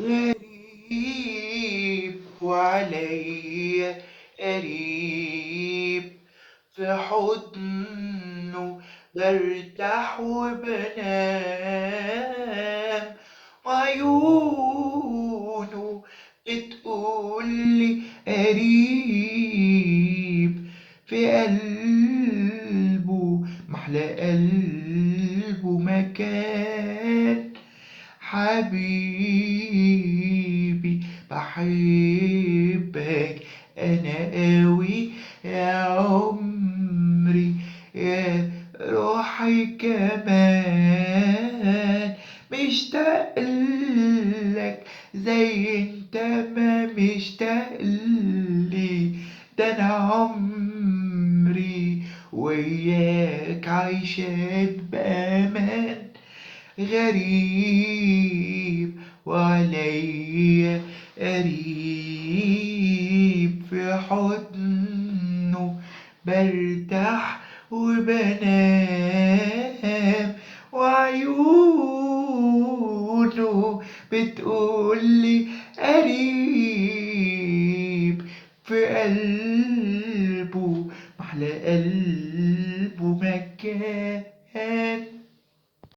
غريب وعليا قريب، في حضنه برتاح وبنام، وعيونه بتقولي قريب، في قلبه محلى قلبه مكان. حبيبي بحبك أنا قوي يا عمري يا روحي كمان، مشتاق لك زي انت ما مشتاق لي، ده انا عمري وياك عايشة بأمان. غريب وعليا قريب، في حضنه برتاح وبنام، وعيونه بتقولي قريب، في قلبه محلى قلبه مكان.